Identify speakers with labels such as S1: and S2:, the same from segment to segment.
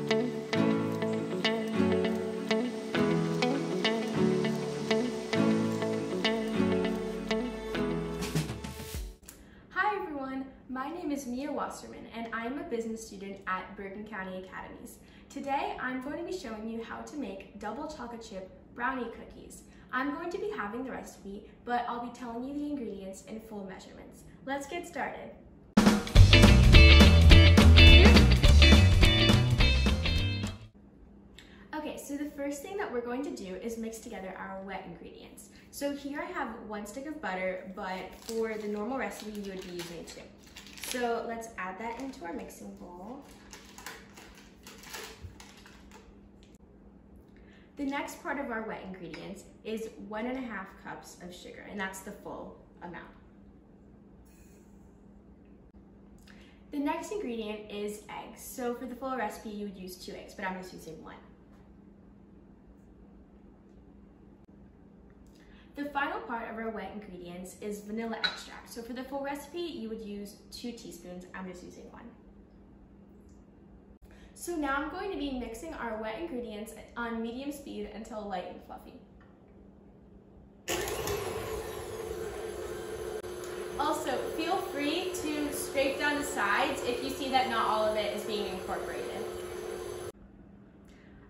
S1: My name is Mia Wasserman, and I'm a business student at Bergen County Academies. Today, I'm going to be showing you how to make double chocolate chip brownie cookies. I'm going to be having the recipe, but I'll be telling you the ingredients in full measurements. Let's get started. Okay, so the first thing that we're going to do is mix together our wet ingredients. So here I have 1 stick of butter, but for the normal recipe, you would be using 2. So let's add that into our mixing bowl. The next part of our wet ingredients is 1.5 cups of sugar, and that's the full amount. The next ingredient is eggs. So for the full recipe, you would use 2 eggs, but I'm just using 1. The final part of our wet ingredients is vanilla extract. So for the full recipe, you would use 2 teaspoons. I'm just using 1. So now I'm going to be mixing our wet ingredients on medium speed until light and fluffy. Also, feel free to scrape down the sides if you see that not all of it is being incorporated.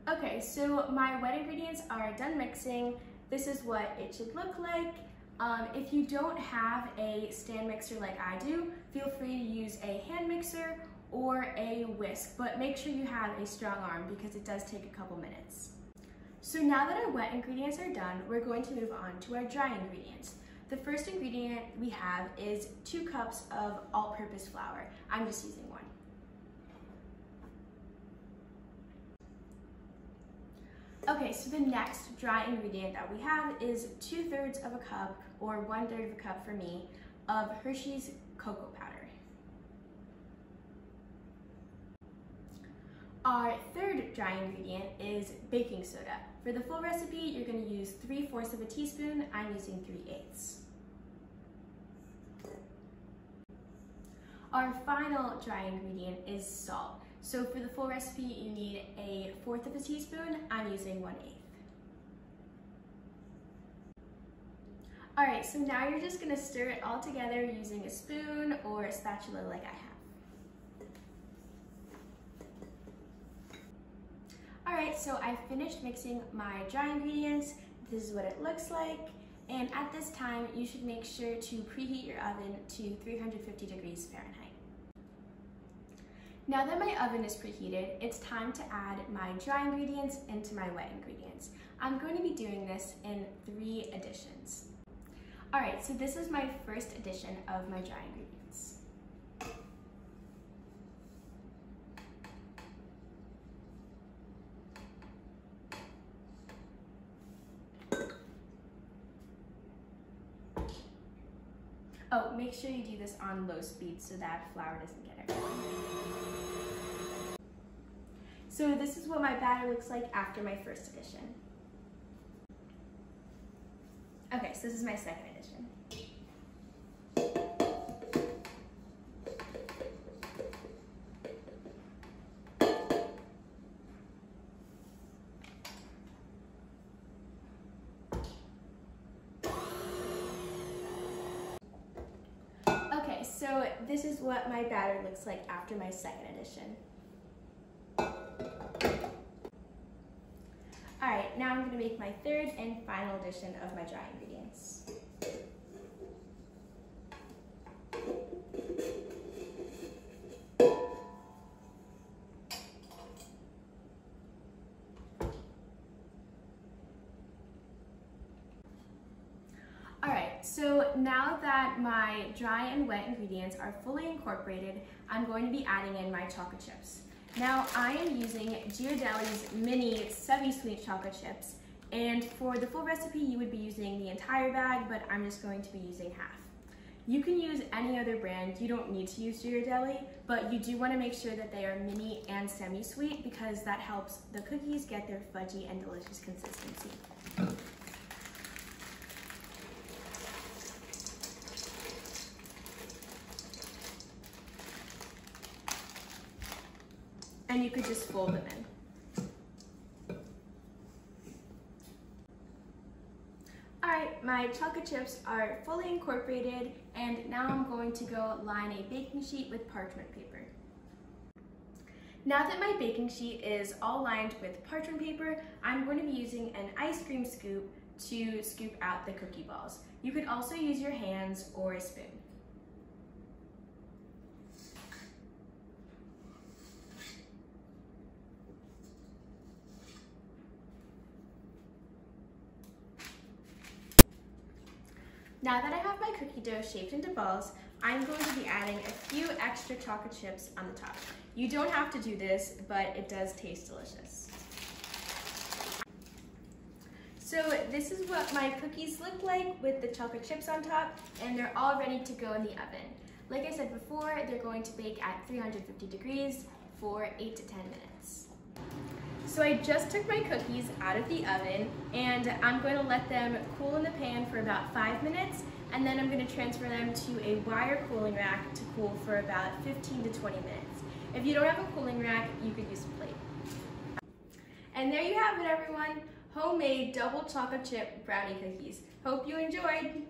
S1: Okay, so my wet ingredients are done mixing. This is what it should look like. If you don't have a stand mixer like I do, feel free to use a hand mixer or a whisk, but make sure you have a strong arm because it does take a couple minutes. So now that our wet ingredients are done, we're going to move on to our dry ingredients. The first ingredient we have is 2 cups of all-purpose flour. I'm just using 1. Okay, so the next dry ingredient that we have is 2/3 of a cup, or 1/3 of a cup for me, of Hershey's cocoa powder. Our third dry ingredient is baking soda. For the full recipe, you're going to use 3/4 of a teaspoon. I'm using 3/8. Our final dry ingredient is salt. So for the full recipe, you need 1/4 of a teaspoon. I'm using 1/8. All right, so now you're just gonna stir it all together using a spoon or a spatula like I have. All right, so I finished mixing my dry ingredients. This is what it looks like. And at this time, you should make sure to preheat your oven to 350 degrees Fahrenheit. Now that my oven is preheated, it's time to add my dry ingredients into my wet ingredients. I'm going to be doing this in 3 additions. All right, so this is my first addition of my dry ingredients. Oh, make sure you do this on low speed so that flour doesn't get everywhere. So this is what my batter looks like after my first addition. Okay, so this is my second addition. Okay, so this is what my batter looks like after my second addition. All right, now I'm going to make my third and final addition of my dry ingredients. All right, so now that my dry and wet ingredients are fully incorporated, I'm going to be adding in my chocolate chips. Now I am using Ghirardelli's mini semi-sweet chocolate chips, and for the full recipe you would be using the entire bag, but I'm just going to be using half. You can use any other brand, you don't need to use Ghirardelli, but you do want to make sure that they are mini and semi-sweet because that helps the cookies get their fudgy and delicious consistency. and you could just fold them in. Alright, my chocolate chips are fully incorporated, and now I'm going to go line a baking sheet with parchment paper. Now that my baking sheet is all lined with parchment paper, I'm going to be using an ice cream scoop to scoop out the cookie balls. You could also use your hands or a spoon. Now that I have my cookie dough shaped into balls, I'm going to be adding a few extra chocolate chips on the top. You don't have to do this, but it does taste delicious. So this is what my cookies look like with the chocolate chips on top, and they're all ready to go in the oven. Like I said before, they're going to bake at 350 degrees for 8 to 10 minutes. So I just took my cookies out of the oven, and I'm going to let them cool in the pan for about 5 minutes, and then I'm going to transfer them to a wire cooling rack to cool for about 15 to 20 minutes. If you don't have a cooling rack, you could use a plate. And there you have it, everyone. Homemade double chocolate chip brownie cookies. Hope you enjoyed.